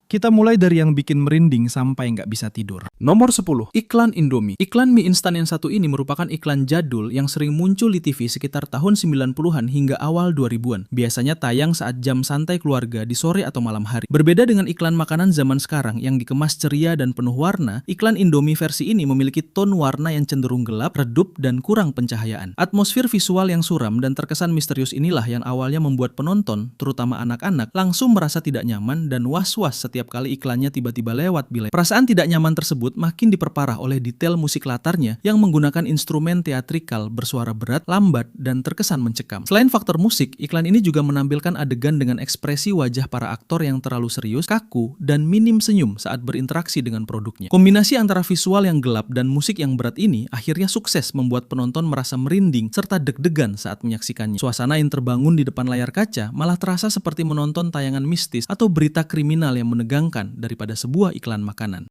Kita mulai dari yang bikin merinding sampai nggak bisa tidur. Nomor 10, iklan Indomie. Iklan mie instan yang satu ini merupakan iklan jadul yang sering muncul di TV sekitar tahun 90-an hingga awal 2000-an. Biasanya tayang saat jam santai keluarga di sore atau malam hari. Berbeda dengan iklan makanan zaman sekarang yang dikemas ceria dan penuh warna, iklan Indomie versi ini memiliki ton warna yang cenderung gelap, redup, dan kurang pencahayaan. Atmosfer visual yang suram dan terkesan misterius inilah yang awalnya membuat penonton, terutama anak-anak, langsung merasa tidak nyaman dan was-was setiap kali iklannya tiba-tiba lewat bilai. Perasaan tidak nyaman tersebut makin diperparah oleh detail musik latarnya yang menggunakan instrumen teatrikal bersuara berat, lambat, dan terkesan mencekam. Selain faktor musik, iklan ini juga menampilkan adegan dengan ekspresi wajah para aktor yang terlalu serius, kaku, dan minim senyum saat berinteraksi dengan produknya. Kombinasi antara visual yang gelap dan musik yang berat ini akhirnya sukses membuat penonton merasa merinding serta deg-degan saat menyaksikannya. Suasana yang terbangun di depan layar kaca malah terasa seperti menonton tayangan mistis atau berita kriminal yang menegangkan daripada sebuah iklan makanan.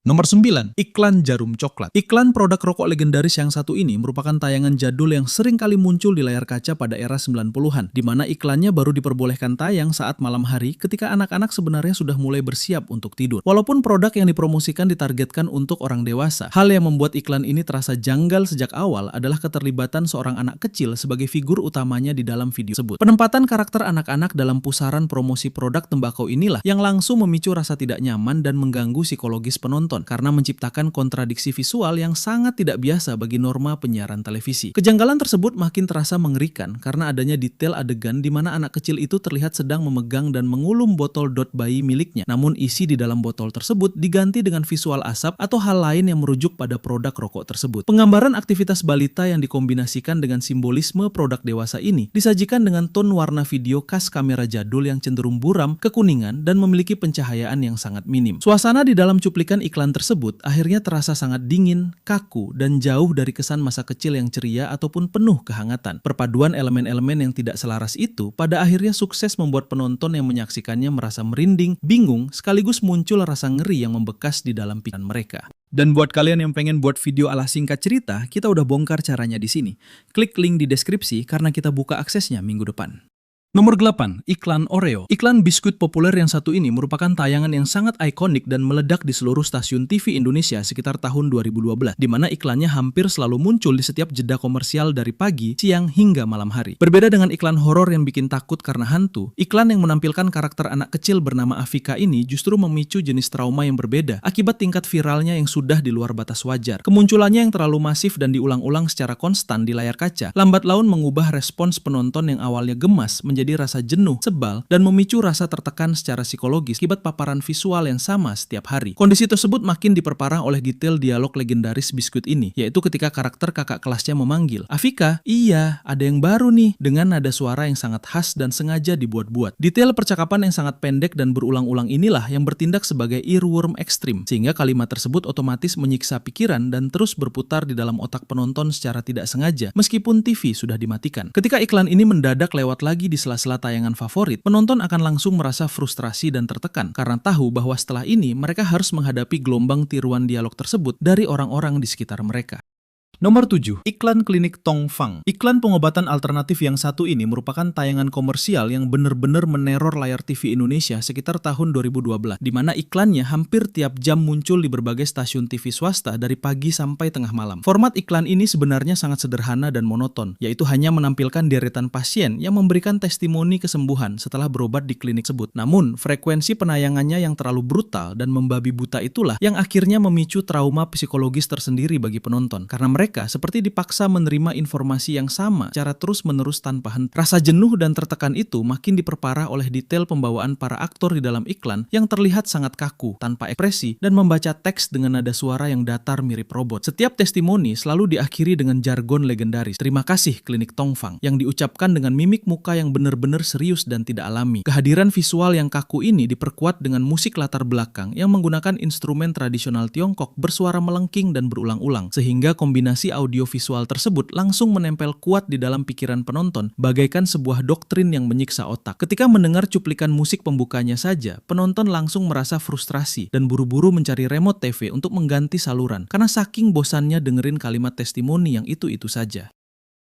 Nomor 9, iklan jarum coklat. Iklan produk rokok legendaris yang satu ini merupakan tayangan jadul yang sering kali muncul di layar kaca pada era 90-an, di mana iklannya baru diperbolehkan tayang saat malam hari ketika anak-anak sebenarnya sudah mulai bersiap untuk tidur. Walaupun produk yang dipromosikan ditargetkan untuk orang dewasa, hal yang membuat iklan ini terasa janggal sejak awal adalah keterlibatan seorang anak kecil sebagai figur utamanya di dalam video tersebut. Penempatan karakter anak-anak dalam pusaran promosi produk tembakau inilah yang langsung memicu rasa tidak nyaman dan mengganggu psikologis penonton, karena menciptakan kontradiksi visual yang sangat tidak biasa bagi norma penyiaran televisi. Kejanggalan tersebut makin terasa mengerikan karena adanya detail adegan di mana anak kecil itu terlihat sedang memegang dan mengulum botol dot bayi miliknya. Namun isi di dalam botol tersebut diganti dengan visual asap atau hal lain yang merujuk pada produk rokok tersebut. Penggambaran aktivitas balita yang dikombinasikan dengan simbolisme produk dewasa ini disajikan dengan ton warna video khas kamera jadul yang cenderung buram, kekuningan, dan memiliki pencahayaan yang sangat minim. Suasana di dalam cuplikan iklan tersebut akhirnya terasa sangat dingin, kaku, dan jauh dari kesan masa kecil yang ceria ataupun penuh kehangatan. Perpaduan elemen-elemen yang tidak selaras itu pada akhirnya sukses membuat penonton yang menyaksikannya merasa merinding, bingung, sekaligus muncul rasa ngeri yang membekas di dalam pikiran mereka. Dan buat kalian yang pengen buat video ala singkat cerita, kita udah bongkar caranya di sini. Klik link di deskripsi karena kita buka aksesnya minggu depan. Nomor 8, iklan Oreo. Iklan biskuit populer yang satu ini merupakan tayangan yang sangat ikonik dan meledak di seluruh stasiun TV Indonesia sekitar tahun 2012, di mana iklannya hampir selalu muncul di setiap jeda komersial dari pagi, siang, hingga malam hari. Berbeda dengan iklan horor yang bikin takut karena hantu, iklan yang menampilkan karakter anak kecil bernama Afika ini justru memicu jenis trauma yang berbeda akibat tingkat viralnya yang sudah di luar batas wajar. Kemunculannya yang terlalu masif dan diulang-ulang secara konstan di layar kaca, lambat laun mengubah respons penonton yang awalnya gemas menjadi rasa jenuh, sebal, dan memicu rasa tertekan secara psikologis akibat paparan visual yang sama setiap hari. Kondisi tersebut makin diperparah oleh detail dialog legendaris biskuit ini, yaitu ketika karakter kakak kelasnya memanggil, "Afika, iya, ada yang baru nih," dengan nada suara yang sangat khas dan sengaja dibuat-buat. Detail percakapan yang sangat pendek dan berulang-ulang inilah yang bertindak sebagai earworm ekstrim, sehingga kalimat tersebut otomatis menyiksa pikiran dan terus berputar di dalam otak penonton secara tidak sengaja, meskipun TV sudah dimatikan. Ketika iklan ini mendadak lewat lagi di sela-sela tayangan favorit, penonton akan langsung merasa frustrasi dan tertekan karena tahu bahwa setelah ini mereka harus menghadapi gelombang tiruan dialog tersebut dari orang-orang di sekitar mereka. Nomor 7, iklan klinik Tongfang. Iklan pengobatan alternatif yang satu ini merupakan tayangan komersial yang benar-benar meneror layar TV Indonesia sekitar tahun 2012, di mana iklannya hampir tiap jam muncul di berbagai stasiun TV swasta dari pagi sampai tengah malam. Format iklan ini sebenarnya sangat sederhana dan monoton, yaitu hanya menampilkan deretan pasien yang memberikan testimoni kesembuhan setelah berobat di klinik tersebut. Namun, frekuensi penayangannya yang terlalu brutal dan membabi buta itulah yang akhirnya memicu trauma psikologis tersendiri bagi penonton, karena mereka seperti dipaksa menerima informasi yang sama secara terus-menerus tanpa henti. Rasa jenuh dan tertekan itu makin diperparah oleh detail pembawaan para aktor di dalam iklan yang terlihat sangat kaku, tanpa ekspresi, dan membaca teks dengan nada suara yang datar mirip robot. Setiap testimoni selalu diakhiri dengan jargon legendaris, "Terima kasih Klinik Tongfang," yang diucapkan dengan mimik muka yang benar-benar serius dan tidak alami. Kehadiran visual yang kaku ini diperkuat dengan musik latar belakang yang menggunakan instrumen tradisional Tiongkok bersuara melengking dan berulang-ulang, sehingga kombinasi audio visual tersebut langsung menempel kuat di dalam pikiran penonton, bagaikan sebuah doktrin yang menyiksa otak. Ketika mendengar cuplikan musik pembukanya saja, penonton langsung merasa frustrasi dan buru-buru mencari remote TV untuk mengganti saluran, karena saking bosannya dengerin kalimat testimoni yang itu-itu saja.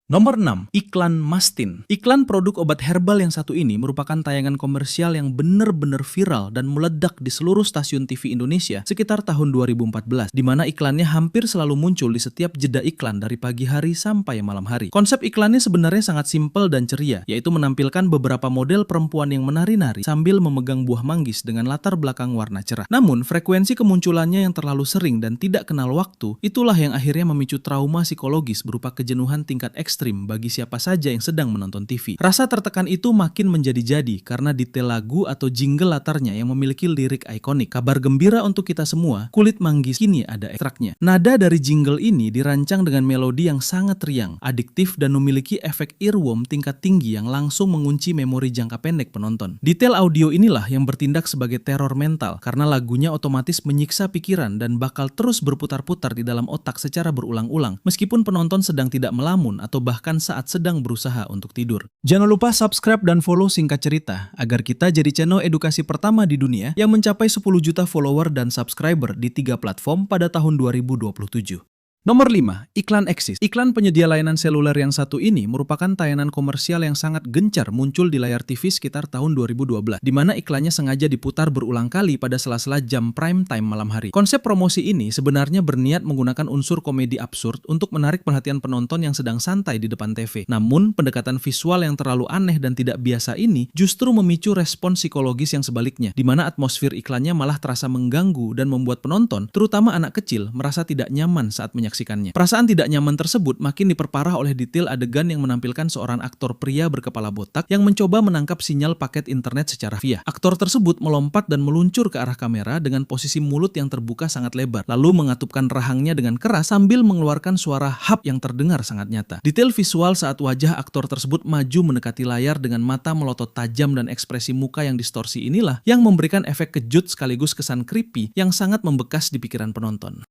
Nomor 6, iklan Mastin. Iklan produk obat herbal yang satu ini merupakan tayangan komersial yang benar-benar viral dan meledak di seluruh stasiun TV Indonesia sekitar tahun 2014, di mana iklannya hampir selalu muncul di setiap jeda iklan dari pagi hari sampai malam hari. Konsep iklannya sebenarnya sangat simpel dan ceria, yaitu menampilkan beberapa model perempuan yang menari-nari sambil memegang buah manggis dengan latar belakang warna cerah. Namun, frekuensi kemunculannya yang terlalu sering dan tidak kenal waktu, itulah yang akhirnya memicu trauma psikologis berupa kejenuhan tingkat ekstrim bagi siapa saja yang sedang menonton TV. Rasa tertekan itu makin menjadi-jadi karena detail lagu atau jingle latarnya yang memiliki lirik ikonik. Kabar gembira untuk kita semua, kulit manggis kini ada ekstraknya. Nada dari jingle ini dirancang dengan melodi yang sangat riang, adiktif dan memiliki efek earworm tingkat tinggi yang langsung mengunci memori jangka pendek penonton. Detail audio inilah yang bertindak sebagai teror mental karena lagunya otomatis menyiksa pikiran dan bakal terus berputar-putar di dalam otak secara berulang-ulang meskipun penonton sedang tidak melamun atau bahkan saat sedang berusaha untuk tidur. Jangan lupa subscribe dan follow Singkat Cerita agar kita jadi channel edukasi pertama di dunia yang mencapai 10 juta follower dan subscriber di 3 platform pada tahun 2027. Nomor 5, iklan Axis. Iklan penyedia layanan seluler yang satu ini merupakan tayangan komersial yang sangat gencar muncul di layar TV sekitar tahun 2012, di mana iklannya sengaja diputar berulang kali pada sela-sela jam prime time malam hari. Konsep promosi ini sebenarnya berniat menggunakan unsur komedi absurd untuk menarik perhatian penonton yang sedang santai di depan TV. Namun, pendekatan visual yang terlalu aneh dan tidak biasa ini justru memicu respon psikologis yang sebaliknya, di mana atmosfer iklannya malah terasa mengganggu dan membuat penonton, terutama anak kecil, merasa tidak nyaman saat menyaksikannya. Perasaan tidak nyaman tersebut makin diperparah oleh detail adegan yang menampilkan seorang aktor pria berkepala botak yang mencoba menangkap sinyal paket internet secara via. Aktor tersebut melompat dan meluncur ke arah kamera dengan posisi mulut yang terbuka sangat lebar, lalu mengatupkan rahangnya dengan keras sambil mengeluarkan suara hap yang terdengar sangat nyata. Detail visual saat wajah aktor tersebut maju mendekati layar dengan mata melotot tajam dan ekspresi muka yang distorsi inilah yang memberikan efek kejut sekaligus kesan creepy yang sangat membekas di pikiran penonton.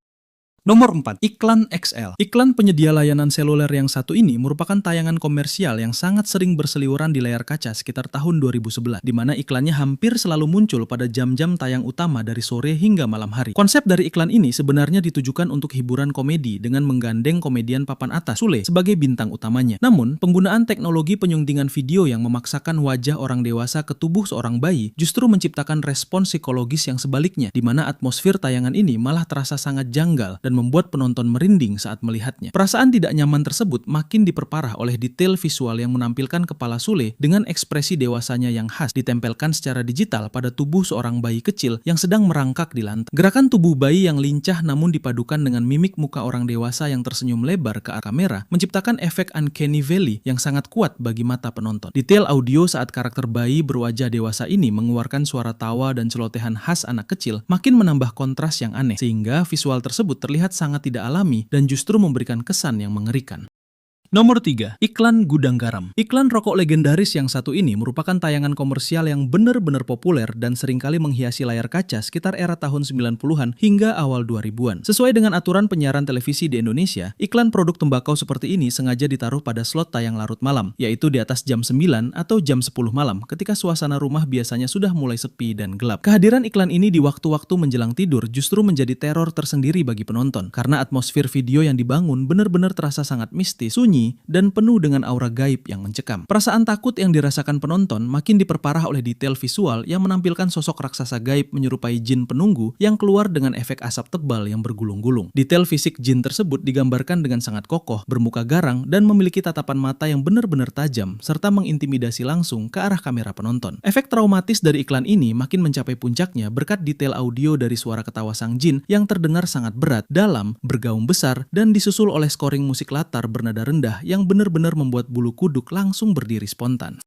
Nomor 4, iklan XL. Iklan penyedia layanan seluler yang satu ini merupakan tayangan komersial yang sangat sering berseliweran di layar kaca sekitar tahun 2011, di mana iklannya hampir selalu muncul pada jam-jam tayang utama dari sore hingga malam hari. Konsep dari iklan ini sebenarnya ditujukan untuk hiburan komedi dengan menggandeng komedian papan atas, Sule, sebagai bintang utamanya. Namun, penggunaan teknologi penyuntingan video yang memaksakan wajah orang dewasa ke tubuh seorang bayi justru menciptakan respons psikologis yang sebaliknya, di mana atmosfer tayangan ini malah terasa sangat janggal dan membuat penonton merinding saat melihatnya. Perasaan tidak nyaman tersebut makin diperparah oleh detail visual yang menampilkan kepala Sule dengan ekspresi dewasanya yang khas ditempelkan secara digital pada tubuh seorang bayi kecil yang sedang merangkak di lantai. Gerakan tubuh bayi yang lincah namun dipadukan dengan mimik muka orang dewasa yang tersenyum lebar ke arah kamera menciptakan efek uncanny valley yang sangat kuat bagi mata penonton. Detail audio saat karakter bayi berwajah dewasa ini mengeluarkan suara tawa dan celotehan khas anak kecil makin menambah kontras yang aneh, sehingga visual tersebut terlihat sangat tidak alami dan justru memberikan kesan yang mengerikan. Nomor 3, iklan gudang garam. Iklan rokok legendaris yang satu ini merupakan tayangan komersial yang benar-benar populer dan seringkali menghiasi layar kaca sekitar era tahun 90-an hingga awal 2000-an. Sesuai dengan aturan penyiaran televisi di Indonesia, iklan produk tembakau seperti ini sengaja ditaruh pada slot tayang larut malam, yaitu di atas jam 9 atau jam 10 malam ketika suasana rumah biasanya sudah mulai sepi dan gelap. Kehadiran iklan ini di waktu-waktu menjelang tidur justru menjadi teror tersendiri bagi penonton, karena atmosfer video yang dibangun benar-benar terasa sangat mistis, sunyi, dan penuh dengan aura gaib yang mencekam. Perasaan takut yang dirasakan penonton makin diperparah oleh detail visual yang menampilkan sosok raksasa gaib menyerupai jin penunggu yang keluar dengan efek asap tebal yang bergulung-gulung. Detail fisik jin tersebut digambarkan dengan sangat kokoh, bermuka garang, dan memiliki tatapan mata yang benar-benar tajam, serta mengintimidasi langsung ke arah kamera penonton. Efek traumatis dari iklan ini makin mencapai puncaknya berkat detail audio dari suara ketawa sang jin yang terdengar sangat berat, dalam, bergaung besar, dan disusul oleh scoring musik latar bernada rendah yang benar-benar membuat bulu kuduk langsung berdiri spontan.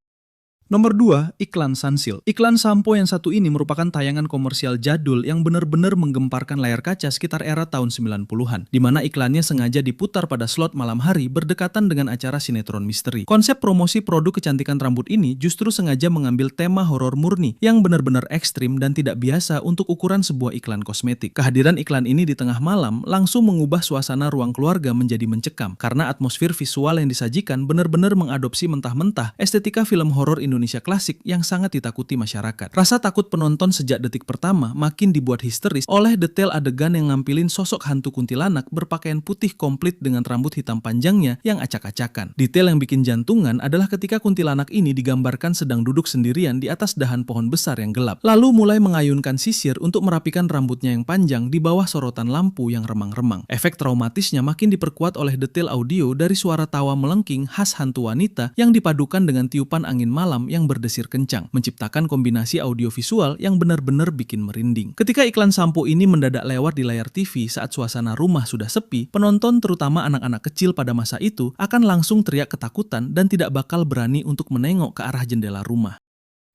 Nomor 2, iklan Sunsilk. Iklan sampo yang satu ini merupakan tayangan komersial jadul yang benar-benar menggemparkan layar kaca sekitar era tahun 90-an, di mana iklannya sengaja diputar pada slot malam hari berdekatan dengan acara sinetron misteri. Konsep promosi produk kecantikan rambut ini justru sengaja mengambil tema horor murni yang benar-benar ekstrim dan tidak biasa untuk ukuran sebuah iklan kosmetik. Kehadiran iklan ini di tengah malam langsung mengubah suasana ruang keluarga menjadi mencekam, karena atmosfer visual yang disajikan benar-benar mengadopsi mentah-mentah estetika film horor Indonesia Indonesia klasik yang sangat ditakuti masyarakat. Rasa takut penonton sejak detik pertama makin dibuat histeris oleh detail adegan yang ngampilin sosok hantu kuntilanak berpakaian putih komplit dengan rambut hitam panjangnya yang acak-acakan. Detail yang bikin jantungan adalah ketika kuntilanak ini digambarkan sedang duduk sendirian di atas dahan pohon besar yang gelap, lalu mulai mengayunkan sisir untuk merapikan rambutnya yang panjang di bawah sorotan lampu yang remang-remang. Efek traumatisnya makin diperkuat oleh detail audio dari suara tawa melengking khas hantu wanita yang dipadukan dengan tiupan angin malam yang berdesir kencang, menciptakan kombinasi audiovisual yang benar-benar bikin merinding. Ketika iklan sampo ini mendadak lewat di layar TV saat suasana rumah sudah sepi, penonton terutama anak-anak kecil pada masa itu akan langsung teriak ketakutan dan tidak bakal berani untuk menengok ke arah jendela rumah.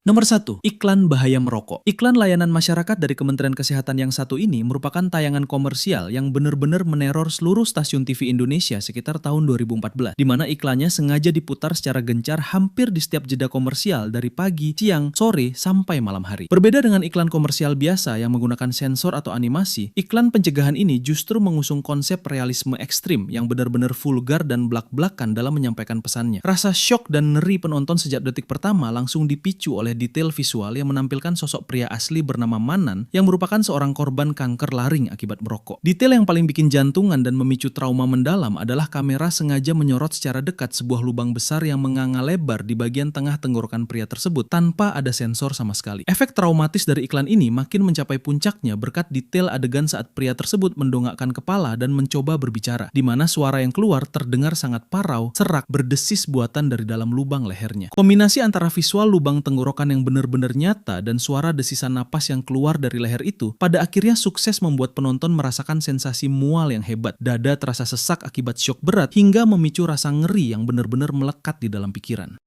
Nomor 1. Iklan bahaya merokok. Iklan layanan masyarakat dari Kementerian Kesehatan yang satu ini merupakan tayangan komersial yang benar-benar meneror seluruh stasiun TV Indonesia sekitar tahun 2014, di mana iklannya sengaja diputar secara gencar hampir di setiap jeda komersial dari pagi, siang, sore, sampai malam hari. Berbeda dengan iklan komersial biasa yang menggunakan sensor atau animasi, iklan pencegahan ini justru mengusung konsep realisme ekstrim yang benar-benar vulgar dan blak-blakan dalam menyampaikan pesannya. Rasa syok dan ngeri penonton sejak detik pertama langsung dipicu oleh detail visual yang menampilkan sosok pria asli bernama Manan yang merupakan seorang korban kanker laring akibat merokok. Detail yang paling bikin jantungan dan memicu trauma mendalam adalah kamera sengaja menyorot secara dekat sebuah lubang besar yang menganga lebar di bagian tengah tenggorokan pria tersebut tanpa ada sensor sama sekali. Efek traumatis dari iklan ini makin mencapai puncaknya berkat detail adegan saat pria tersebut mendongakkan kepala dan mencoba berbicara, di mana suara yang keluar terdengar sangat parau, serak, berdesis buatan dari dalam lubang lehernya. Kombinasi antara visual lubang tenggorokan yang benar-benar nyata dan suara desisan napas yang keluar dari leher itu pada akhirnya sukses membuat penonton merasakan sensasi mual yang hebat, dada terasa sesak akibat syok berat, hingga memicu rasa ngeri yang benar-benar melekat di dalam pikiran.